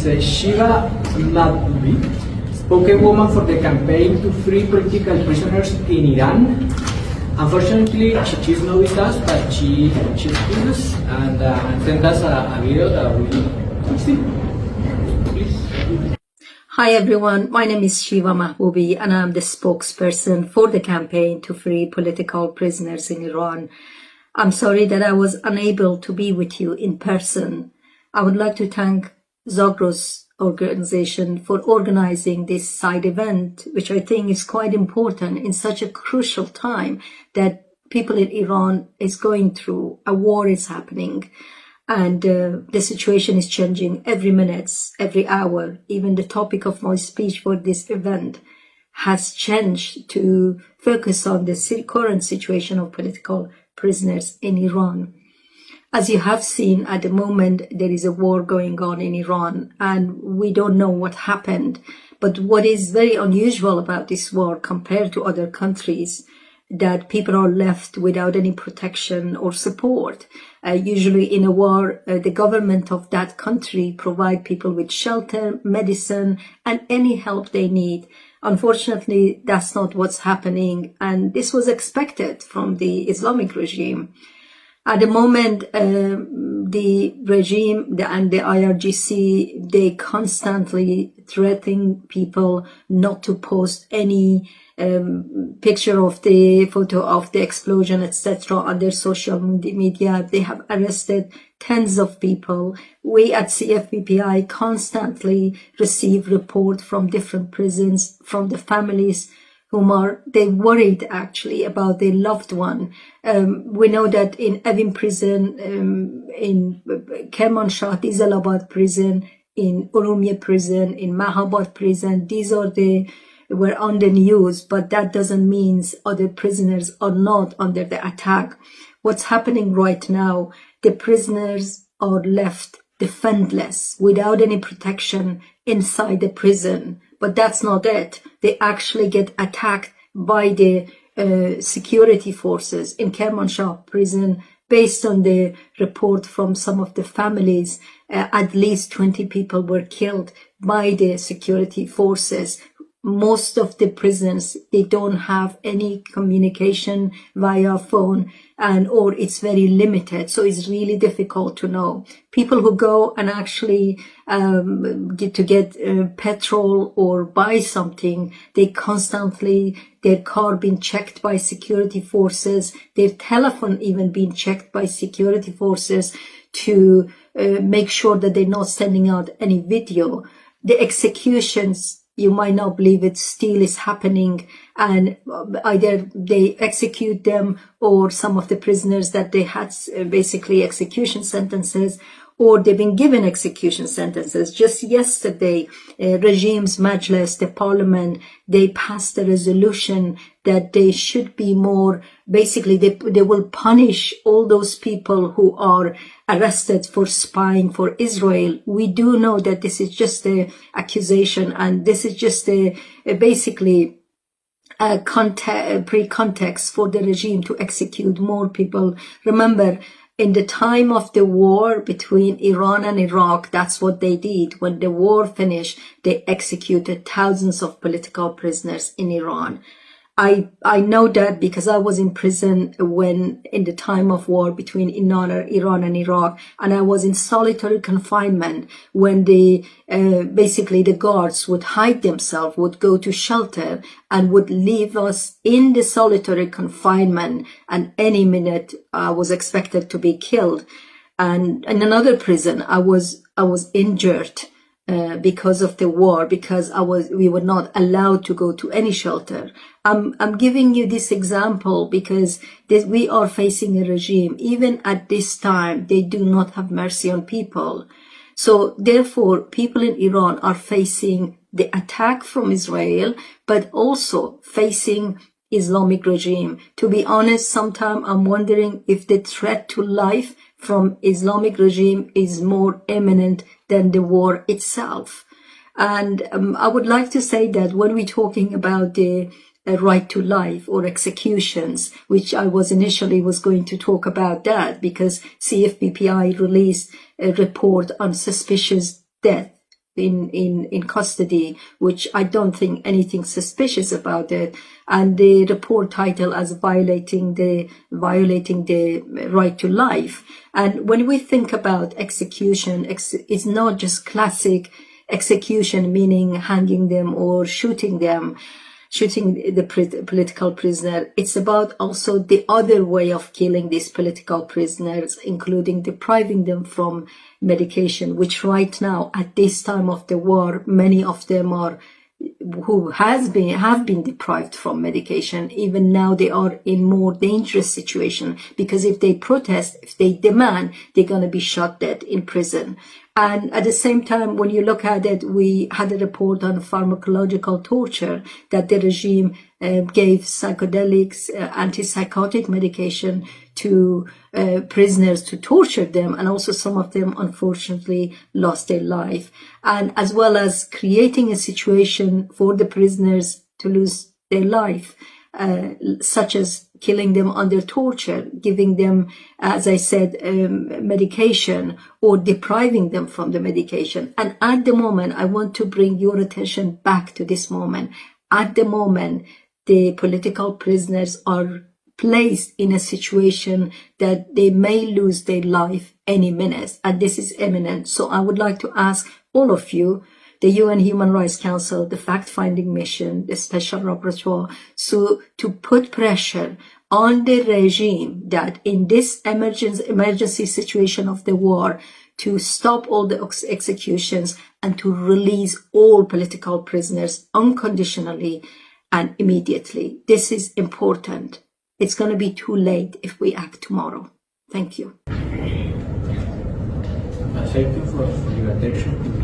Shiva Mahboubi, spokeswoman for the campaign to free political prisoners in Iran. Unfortunately, she's not with us, but she's with us and sent us a video that we see. Please. Hi everyone, my name is Shiva Mahboubi and I'm the spokesperson for the campaign to free political prisoners in Iran. I'm sorry that I was unable to be with you in person. I would like to thank Zagros organization for organizing this side event, which I think is quite important in such a crucial time that people in Iran is going through. A war is happening and the situation is changing every minute, every hour. Even the topic of my speech for this event has changed to focus on the current situation of political prisoners in Iran. As you have seen, at the moment, there is a war going on in Iran and we don't know what happened. But what is very unusual about this war compared to other countries, that people are left without any protection or support. Usually in a war, the government of that country provide people with shelter, medicine, and any help they need. Unfortunately, that's not what's happening, and this was expected from the Islamic regime. At the moment, the regime and the IRGC, they constantly threaten people not to post any picture of the photo of the explosion, etc. on their social media. They have arrested tens of people. We at CFPPI constantly receive reports from different prisons, from the families whom are they worried actually about their loved one. We know that in Evin prison, in Kermanshah, Dizalabad prison, in Urumia prison, in Mahabad prison, these are were on the news, but that doesn't mean other prisoners are not under the attack. What's happening right now, the prisoners are left defenseless without any protection inside the prison. But that's not it. They actually get attacked by the security forces in Kermanshah prison. Based on the report from some of the families, at least 20 people were killed by the security forces. Most of the prisons, they don't have any communication via phone or it's very limited. So it's really difficult to know. People who go and actually get petrol or buy something, they constantly, their car being checked by security forces, their telephone even being checked by security forces to make sure that they're not sending out any video. The executions, you might not believe it, still is happening, and either they execute them or some of the prisoners that they had basically execution sentences, or they've been given execution sentences. Just yesterday, regime's Majlis, the parliament, they passed a resolution that they should be more, basically they will punish all those people who are arrested for spying for Israel. We do know that this is just an accusation and this is just basically a pre-context for the regime to execute more people. Remember, in the time of the war between Iran and Iraq, that's what they did. When the war finished, they executed thousands of political prisoners in Iran. I know that because I was in prison when in the time of war between Iran and Iraq, and I was in solitary confinement when basically the guards would hide themselves, would go to shelter and would leave us in the solitary confinement, and any minute I was expected to be killed. And in another prison, I was injured because of the war, because we were not allowed to go to any shelter. I'm giving you this example because we are facing a regime. Even at this time, they do not have mercy on people. So therefore, people in Iran are facing the attack from Israel, but also facing Islamic regime. To be honest, sometimes I'm wondering if the threat to life from Islamic regime is more imminent than the war itself. And I would like to say that when we're talking about the right to life or executions, which I was initially going to talk about that because CFPPI released a report on suspicious death in custody, which I don't think anything suspicious about it, and the report title as violating the right to life. And when we think about execution, it's not just classic execution, meaning hanging them or shooting the political prisoner. It's about also the other way of killing these political prisoners, including depriving them from medication, which right now, at this time of the war, many of them have been deprived from medication. Even now they are in more dangerous situation, because if they protest, if they demand, they're going to be shot dead in prison. And at the same time, when you look at it, we had a report on pharmacological torture, that the regime gave psychedelics, antipsychotic medication to prisoners to torture them, and also some of them unfortunately lost their life, and as well as creating a situation for the prisoners to lose their life, such as killing them under torture, giving them, as I said, medication, or depriving them from the medication. And at the moment, I want to bring your attention back to this moment. At the moment, the political prisoners are placed in a situation that they may lose their life any minute, and this is imminent. So I would like to ask all of you, the UN Human Rights Council, the fact-finding mission, the special rapporteur, so to put pressure on the regime that in this emergency situation of the war, to stop all the executions and to release all political prisoners unconditionally and immediately. This is important. It's going to be too late if we act tomorrow. Thank you. Thank you for your attention.